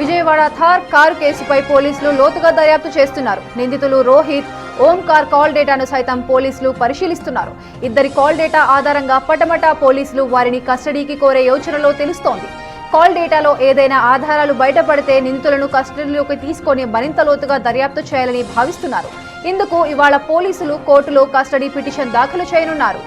Vijayawada Thar car కేసుపై పోలీసులు లోతుగా దర్యాప్తు చేస్తున్నారు. నిందితులు రోహిత్, ఓంకార్ కాల్ డేటాను సైతం పోలీసులు పరిశీలిస్తున్నారు. ఇద్దరి కాల్ డేటా ఆధారంగా పటమట పోలీసులు వారిని కస్టడీకి కోరే యోచనలో తెలుస్తోంది. కాల్ డేటాలో ఏదైనా ఆధారాలు బయటపడితే నిందితులను కస్టడీలోకి తీసుకొని మరింత లోతుగా దర్యాప్తు చేయాలని భావిస్తున్నారు. ఇందుకు ఇవాళ పోలీసులు కోర్టులో కస్టడీ పిటిషన్ దాఖలు చేయనున్నారు.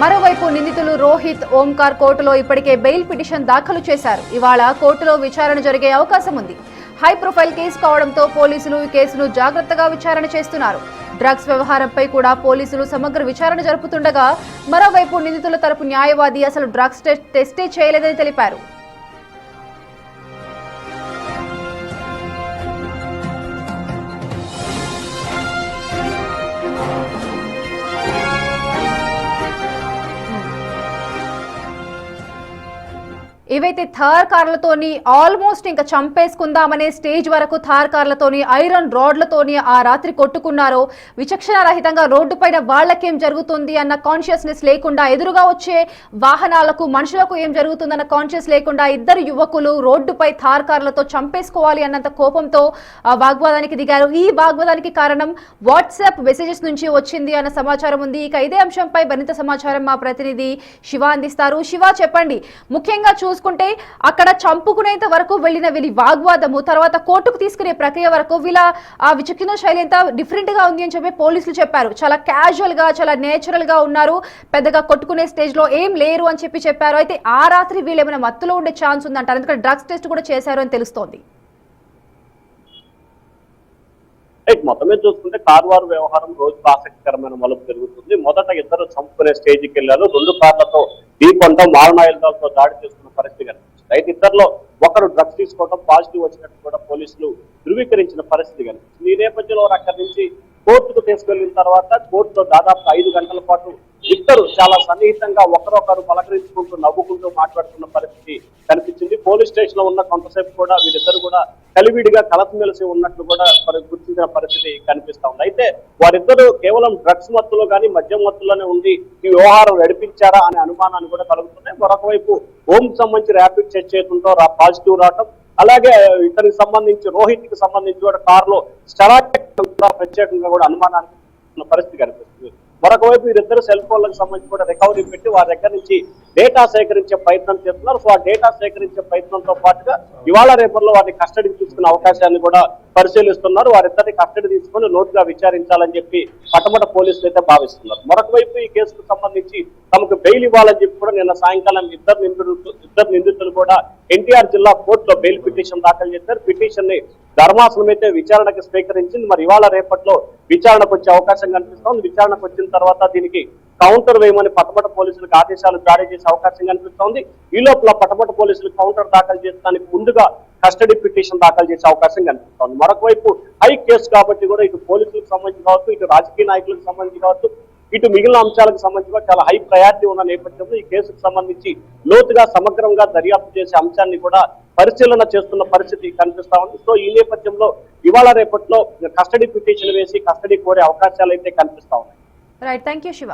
మరోవైపు నిందితులు రోహిత్, ఓంకార్ కోర్టులో ఇప్పటికే బెయిల్ పిటిషన్ దాఖలు చేశారు. ఇవాళ కోర్టులో విచారణ జరిగే అవకాశం ఉంది. హై ప్రొఫైల్ కేసు కావడంతో పోలీసులు ఈ కేసును జాగ్రత్తగా విచారణ చేస్తున్నారు. డ్రగ్స్ వ్యవహారంపై కూడా పోలీసులు సమగ్ర విచారణ జరుపుతుండగా మరోవైపు నిందితుల తరపు న్యాయవాది అసలు డ్రగ్స్ టెస్టే చేయలేదని తెలిపారు. ఇవైతే థార్ కార్లతోని ఆల్మోస్ట్ ఇంకా చంపేసుకుందామనే స్టేజ్ వరకు థార్ కార్లతోని ఐరన్ రాడ్లతోని ఆ రాత్రి కొట్టుకున్నారో, విచక్షణ రహితంగా రోడ్డు పైన వాళ్లకేం జరుగుతుంది అన్న కాన్షియస్నెస్ లేకుండా, ఎదురుగా వచ్చే వాహనాలకు మనుషులకు ఏం జరుగుతుందన్న కాన్షియస్ లేకుండా ఇద్దరు యువకులు రోడ్డుపై థార్ కార్లతో చంపేసుకోవాలి అన్నంత కోపంతో వాగ్వాదానికి దిగారు. ఈ వాగ్వాదానికి కారణం వాట్సాప్ మెసేజెస్ నుంచి వచ్చింది అన్న సమాచారం ఉంది. ఇక ఇదే అంశంపై మరింత సమాచారం మా ప్రతినిధి శివ అందిస్తారు. శివ, చెప్పండి. ముఖ్యంగా చూసుకుంటే అక్కడ చంపుకునేంత వరకు వెళ్లిన వీళ్ళ వాగ్వాదము, తర్వాత కోర్టుకు తీసుకునే ప్రక్రియ వరకు వీళ్ళ ఆ విచక్షణ శైలి ఎంత డిఫరెంట్ గా ఉంది అని చెప్పి పోలీసులు చెప్పారు. చాలా క్యాజువల్ గా, చాలా నేచురల్ గా ఉన్నారు, పెద్దగా కొట్టుకునే స్టేజ్ లో ఏం లేరు అని చెప్పారు. అయితే ఆ రాత్రి వీళ్ళు ఏమైనా మత్తులో ఉండే ఛాన్స్ ఉందంటారు, ఎందుకంటే డ్రగ్స్ టెస్ట్ కూడా చేశారు అని తెలుస్తోంది. మొత్తం మీద చూసుకుంటే కార్వార్ వ్యవహారం రోజుకు ఆసక్తికరమైన మలుపు జరుగుతుంది. మొదట ఇద్దరు చంపుకునే స్టేజ్కి వెళ్ళారు. 2 కార్లతో ఢీకొనడం, మారణాయుధాలతో దాడి చేస్తున్న పరిస్థితి కనిపిస్తుంది. అయితే ఇద్దరిలో ఒకరు డ్రగ్స్ తీసుకోవడం పాజిటివ్ వచ్చినట్టు కూడా పోలీసులు ధృవీకరించిన పరిస్థితి కనిపిస్తుంది. ఈ నేపథ్యంలో అక్కడి నుంచి కోర్టుకు తీసుకెళ్లిన తర్వాత కోర్టులో దాదాపు 5 గంటల పాటు ఇద్దరు చాలా సన్నిహితంగా ఒకరొకరు పలకరించుకుంటూ నవ్వుకుంటూ మాట్లాడుతున్న పరిస్థితి కనిపించింది. పోలీస్ స్టేషన్ లో ఉన్న కొంతసేపు కూడా వీరిద్దరు కూడా కలివిడిగా కలసిమెలిసి ఉన్నట్లు కూడా గుర్తించిన పరిస్థితి కనిపిస్తా ఉంది. అయితే వారిద్దరూ కేవలం డ్రగ్స్ మత్తులో కానీ మద్యం మత్తులోనే ఉండి ఈ వ్యవహారం నడిపించారా అనే అనుమానాన్ని కూడా కలుగుతున్నాయి. మరొక వైపు హోమ్ సంబంధించి ర్యాపిడ్ చెక్ చేయడంతో పాజిటివ్ రావటం, అలాగే ఇతనికి సంబంధించి రోహిత్ కి సంబంధించి కూడా కారులో స్టెరాయిడ్ ప్రత్యేకంగా కూడా అనుమానానికి పరిస్థితి కనిపిస్తుంది. మరొక వైపు వీరిద్దరు సెల్ ఫోన్లకు సంబంధించి కూడా రికవరీ పెట్టి వారి దగ్గర నుంచి డేటా సేకరించే ప్రయత్నం చేస్తున్నారు. సో ఆ డేటా సేకరించే ప్రయత్నంతో పాటుగా ఇవాళ రేపట్లో వారిని కస్టడీకి తీసుకునే అవకాశాన్ని కూడా పరిశీలిస్తున్నారు. వారిద్దరిని కస్టడీ తీసుకుని లోతుగా విచారించాలని చెప్పి పటమట పోలీసులు అయితే భావిస్తున్నారు. మరొక వైపు ఈ కేసుకు సంబంధించి తమకు బెయిల్ ఇవ్వాలని చెప్పి కూడా నిన్న సాయంకాలం ఇద్దరు నిందితులు కూడా ఎన్టీఆర్ జిల్లా కోర్టులో బెయిల్ పిటిషన్ దాఖలు చేశారు. పిటిషన్ ని ధర్మాసనం అయితే విచారణకు స్వీకరించింది. మరి ఇవాళ రేపట్లో విచారణకు వచ్చే అవకాశం కనిపిస్తోంది. విచారణకు వచ్చిన తర్వాత దీనికి కౌంటర్ వేయమని పటమట పోలీసులకు ఆదేశాలు జారీ చేసే అవకాశం కనిపిస్తోంది. ఈ లోపల పటమట పోలీసులు కౌంటర్ దాఖలు చేయడానికి ముందుగా కస్టడీ పిటిషన్ దాఖలు చేసే అవకాశం కనిపిస్తోంది. మరొక వైపు హై కేసు కాబట్టి కూడా ఇటు పోలీసులకు సంబంధించి కావచ్చు, ఇటు రాజకీయ నాయకులకు సంబంధించి కావచ్చు, ఇటు మిగిలిన అంశాలకు సంబంధించి కూడా చాలా హై ప్రయారిటీ ఉన్న నేపథ్యంలో ఈ కేసుకు సంబంధించి లోతుగా సమగ్రంగా దర్యాప్తు చేసే అంశాన్ని కూడా పరిశీలన చేస్తున్న పరిస్థితి కనిపిస్తా ఉంది. సో ఈ నేపథ్యంలో ఇవాళ రేపట్లో కస్టడీ పిటిషన్ వేసి కస్టడీ కోరే అవకాశాలు అయితే కనిపిస్తా ఉన్నాయి. Right, thank you Shiva.